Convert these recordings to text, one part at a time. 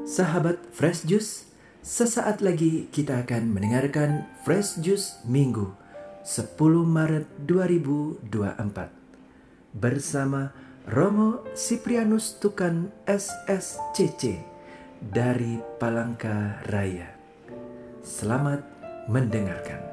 Sahabat Fresh Juice, sesaat lagi kita akan mendengarkan Fresh Juice Minggu 10 Maret 2024 bersama Romo Siprianus Tukan SSCC dari Palangka Raya. Selamat mendengarkan.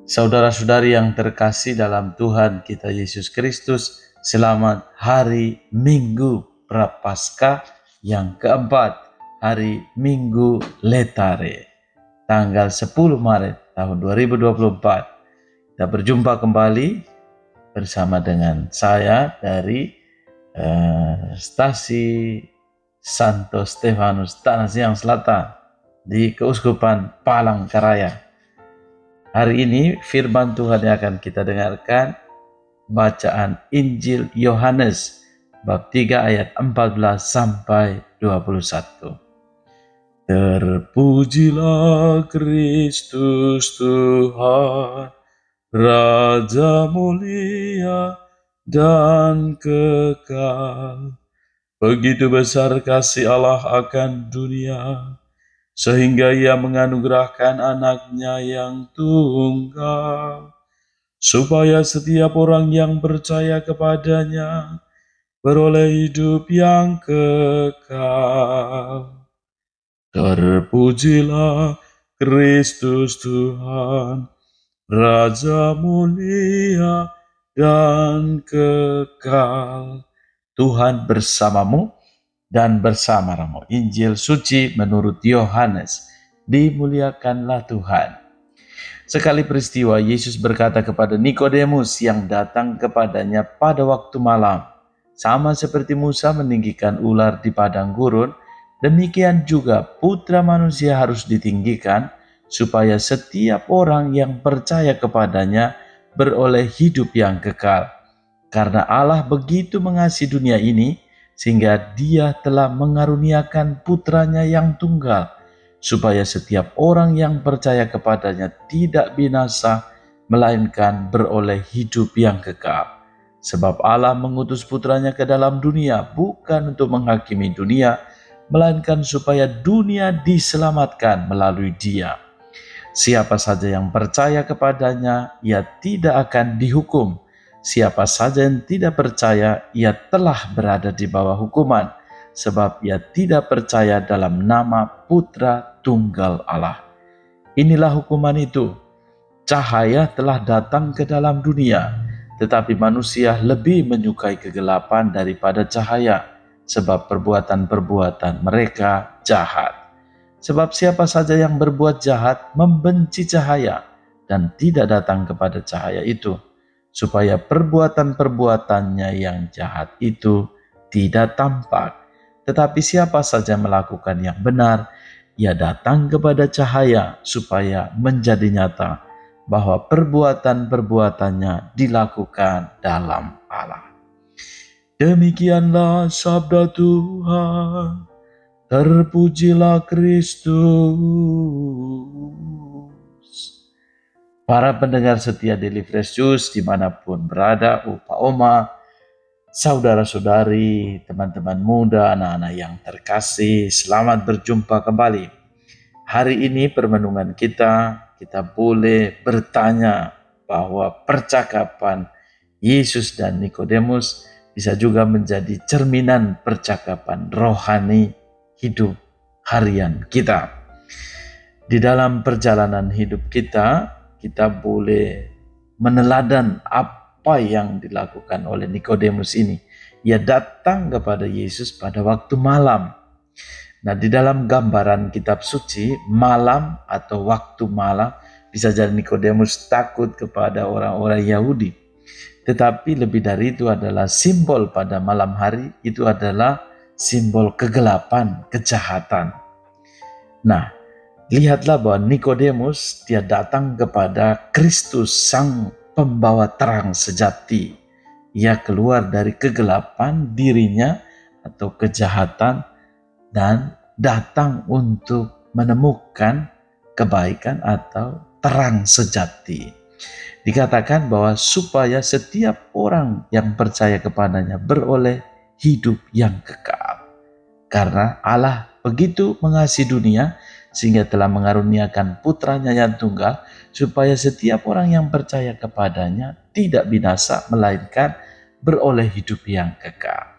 Saudara-saudari yang terkasih dalam Tuhan kita Yesus Kristus, selamat hari Minggu Prapaskah yang keempat, hari Minggu Letare, tanggal 10 Maret tahun 2024. Kita berjumpa kembali bersama dengan saya dari stasi Santo Stefanus Tanah Siang Selatan di Keuskupan Palangkaraya. Hari ini firman Tuhan yang akan kita dengarkan, bacaan Injil Yohanes bab 3 ayat 14 sampai 21. Terpujilah Kristus Tuhan, Raja mulia dan kekal. Begitu besar kasih Allah akan dunia, sehingga Ia menganugerahkan anaknya yang tunggal, supaya setiap orang yang percaya kepadanya beroleh hidup yang kekal. Terpujilah Kristus Tuhan, Raja mulia dan kekal. Tuhan bersamamu dan bersama-ramu. Injil suci menurut Yohanes. Dimuliakanlah Tuhan. Sekali peristiwa, Yesus berkata kepada Nikodemus yang datang kepadanya pada waktu malam, sama seperti Musa meninggikan ular di padang gurun, demikian juga Putra Manusia harus ditinggikan, supaya setiap orang yang percaya kepadanya beroleh hidup yang kekal. Karena Allah begitu mengasihi dunia ini, sehingga Dia telah mengaruniakan putranya yang tunggal, supaya setiap orang yang percaya kepadanya tidak binasa, melainkan beroleh hidup yang kekal. Sebab Allah mengutus putranya ke dalam dunia, bukan untuk menghakimi dunia, melainkan supaya dunia diselamatkan melalui Dia. Siapa saja yang percaya kepadanya, ia tidak akan dihukum. Siapa saja yang tidak percaya, ia telah berada di bawah hukuman, sebab ia tidak percaya dalam nama Putra Tunggal Allah. Inilah hukuman itu, cahaya telah datang ke dalam dunia, tetapi manusia lebih menyukai kegelapan daripada cahaya, sebab perbuatan-perbuatan mereka jahat. Sebab siapa saja yang berbuat jahat membenci cahaya, dan tidak datang kepada cahaya itu, supaya perbuatan-perbuatannya yang jahat itu tidak tampak. Tetapi siapa saja melakukan yang benar, ia datang kepada cahaya, supaya menjadi nyata bahwa perbuatan-perbuatannya dilakukan dalam Allah. Demikianlah sabda Tuhan. Terpujilah Kristus. Para pendengar setia Daily Fresh Juice dimanapun berada, Upa Oma, saudara-saudari, teman-teman muda, anak-anak yang terkasih, selamat berjumpa kembali. Hari ini permenungan kita boleh bertanya bahwa percakapan Yesus dan Nikodemus bisa juga menjadi cerminan percakapan rohani hidup harian kita. Di dalam perjalanan hidup kita boleh meneladan apa yang dilakukan oleh Nikodemus ini. Ia datang kepada Yesus pada waktu malam. Nah, di dalam gambaran kitab suci, malam atau waktu malam bisa jadi Nikodemus takut kepada orang-orang Yahudi. Tetapi lebih dari itu adalah simbol pada malam hari, itu adalah simbol kegelapan, kejahatan. Nah, lihatlah bahwa Nikodemus dia datang kepada Kristus, sang pembawa terang sejati. Ia keluar dari kegelapan dirinya atau kejahatan dan datang untuk menemukan kebaikan atau terang sejati. Dikatakan bahwa supaya setiap orang yang percaya kepadanya beroleh hidup yang kekal. Karena Allah begitu mengasihi dunia sehingga telah mengaruniakan putranya yang tunggal, supaya setiap orang yang percaya kepadanya tidak binasa, melainkan beroleh hidup yang kekal.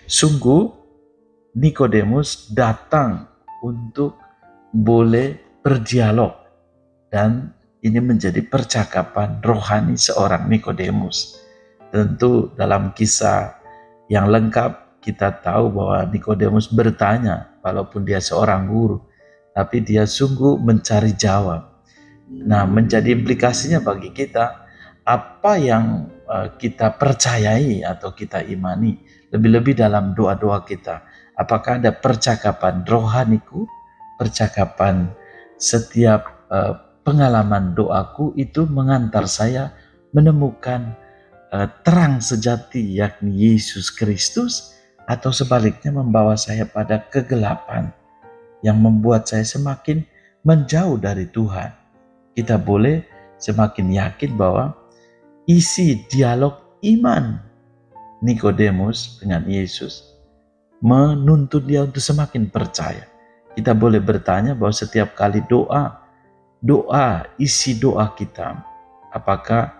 Sungguh Nikodemus datang untuk boleh berdialog, dan ini menjadi percakapan rohani seorang Nikodemus. Tentu dalam kisah yang lengkap kita tahu bahwa Nikodemus bertanya, walaupun dia seorang guru, tapi dia sungguh mencari jawab. Nah, menjadi implikasinya bagi kita, apa yang kita percayai atau kita imani, lebih-lebih dalam doa-doa kita. Apakah ada percakapan rohaniku, percakapan setiap pengalaman doaku itu mengantar saya menemukan terang sejati, yakni Yesus Kristus, atau sebaliknya membawa saya pada kegelapan yang membuat saya semakin menjauh dari Tuhan. Kita boleh semakin yakin bahwa isi dialog iman Nikodemus dengan Yesus menuntut dia untuk semakin percaya. Kita boleh bertanya bahwa setiap kali isi doa kita, apakah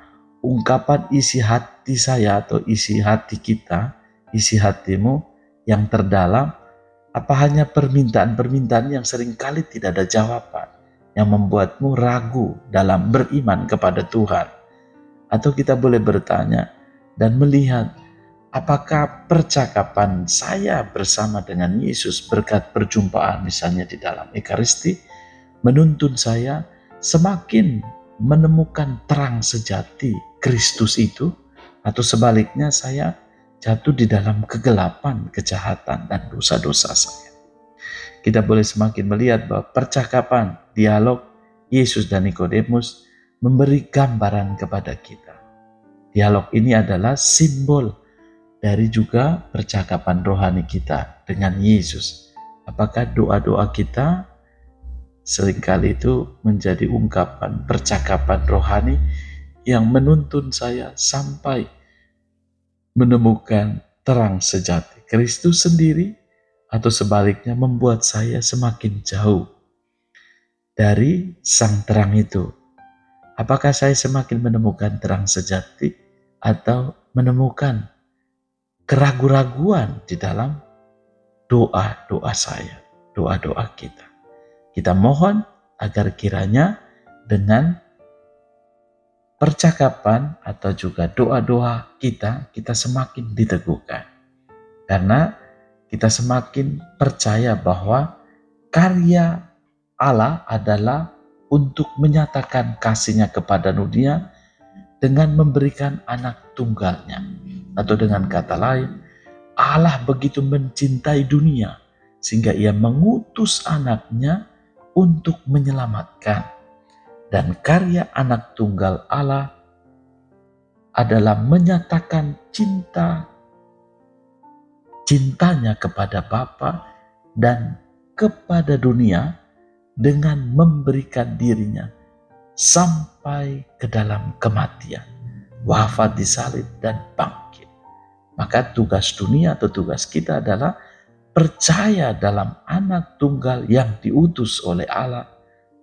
ungkapan isi hati saya atau isi hati kita, isi hatimu yang terdalam, apa hanya permintaan-permintaan yang seringkali tidak ada jawaban, yang membuatmu ragu dalam beriman kepada Tuhan? Atau kita boleh bertanya dan melihat, apakah percakapan saya bersama dengan Yesus berkat perjumpaan misalnya di dalam Ekaristi menuntun saya semakin menemukan terang sejati Kristus itu, atau sebaliknya saya jatuh di dalam kegelapan, kejahatan, dan dosa-dosa saya. Kita boleh semakin melihat bahwa percakapan, dialog Yesus dan Nikodemus memberi gambaran kepada kita. Dialog ini adalah simbol dari juga percakapan rohani kita dengan Yesus. Apakah doa-doa kita seringkali itu menjadi ungkapan percakapan rohani yang menuntun saya sampai menemukan terang sejati Kristus sendiri, atau sebaliknya membuat saya semakin jauh dari sang terang itu? Apakah saya semakin menemukan terang sejati atau menemukan keraguan-raguan di dalam doa-doa saya, doa-doa kita? Kita mohon agar kiranya dengan percakapan atau juga doa-doa kita semakin diteguhkan. Karena kita semakin percaya bahwa karya Allah adalah untuk menyatakan kasih-Nya kepada dunia dengan memberikan anak tunggalnya. Atau dengan kata lain, Allah begitu mencintai dunia sehingga Ia mengutus anaknya untuk menyelamatkan. Dan karya anak tunggal Allah adalah menyatakan cintanya kepada Bapa dan kepada dunia dengan memberikan dirinya sampai ke dalam kematian, wafat di salib dan bangkit. Maka tugas dunia atau tugas kita adalah percaya dalam anak tunggal yang diutus oleh Allah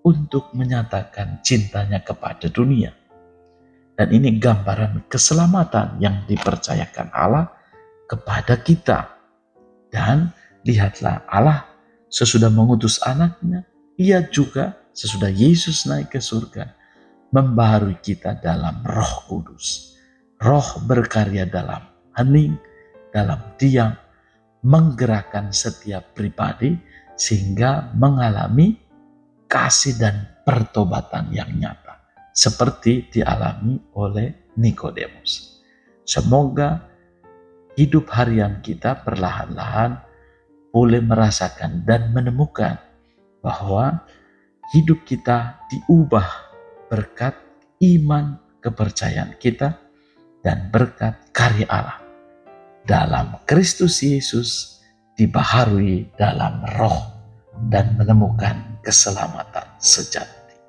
untuk menyatakan cintanya kepada dunia. Dan ini gambaran keselamatan yang dipercayakan Allah kepada kita. Dan lihatlah, Allah sesudah mengutus anaknya, Ia juga sesudah Yesus naik ke surga membaharui kita dalam Roh Kudus. Roh berkarya dalam hening, dalam diam, menggerakkan setiap pribadi sehingga mengalami kasih dan pertobatan yang nyata seperti dialami oleh Nikodemus. Semoga hidup harian kita perlahan-lahan boleh merasakan dan menemukan bahwa hidup kita diubah berkat iman kepercayaan kita dan berkat karya Allah dalam Kristus Yesus, dibaharui dalam Roh dan menemukan keselamatan sejati.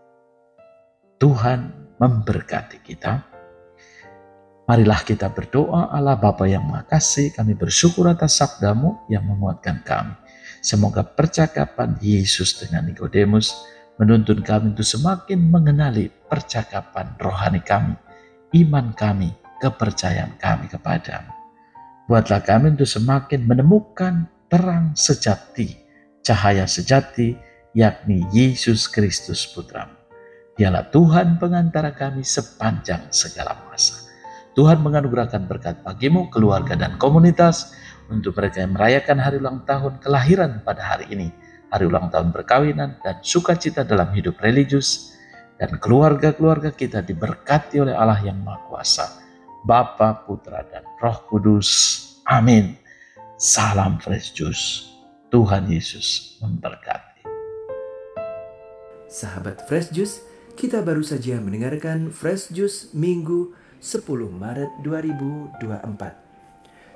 Tuhan memberkati kita. Marilah kita berdoa. Allah Bapa yang Maha Kasih, kami bersyukur atas sabda-Mu yang menguatkan kami. Semoga percakapan Yesus dengan Nikodemus menuntun kami untuk semakin mengenali percakapan rohani kami, iman kami, kepercayaan kami kepadamu. Buatlah kami untuk semakin menemukan terang sejati, cahaya sejati, yakni Yesus Kristus Putra-Mu. Dialah Tuhan pengantara kami sepanjang segala masa. Tuhan menganugerahkan berkat bagimu, keluarga dan komunitas untuk mereka yang merayakan hari ulang tahun kelahiran pada hari ini, hari ulang tahun perkawinan dan sukacita dalam hidup religius, dan keluarga-keluarga kita diberkati oleh Allah yang Maha Kuasa, Bapa, Putra, dan Roh Kudus. Amin. Salam Fresh Juice. Tuhan Yesus memberkati. Sahabat Fresh Juice, kita baru saja mendengarkan Fresh Juice Minggu 10 Maret 2024.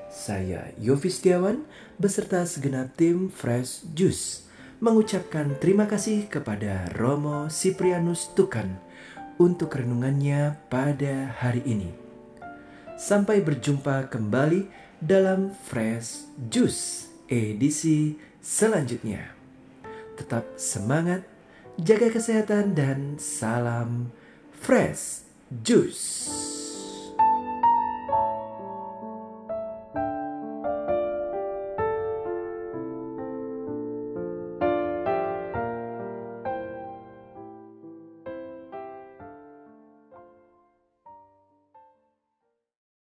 Saya Yofi Setiawan beserta segenap tim Fresh Juice mengucapkan terima kasih kepada Romo Siprianus Tukan untuk renungannya pada hari ini. Sampai berjumpa kembali dalam Fresh Juice edisi selanjutnya. Tetap semangat, jaga kesehatan, dan salam Fresh Juice.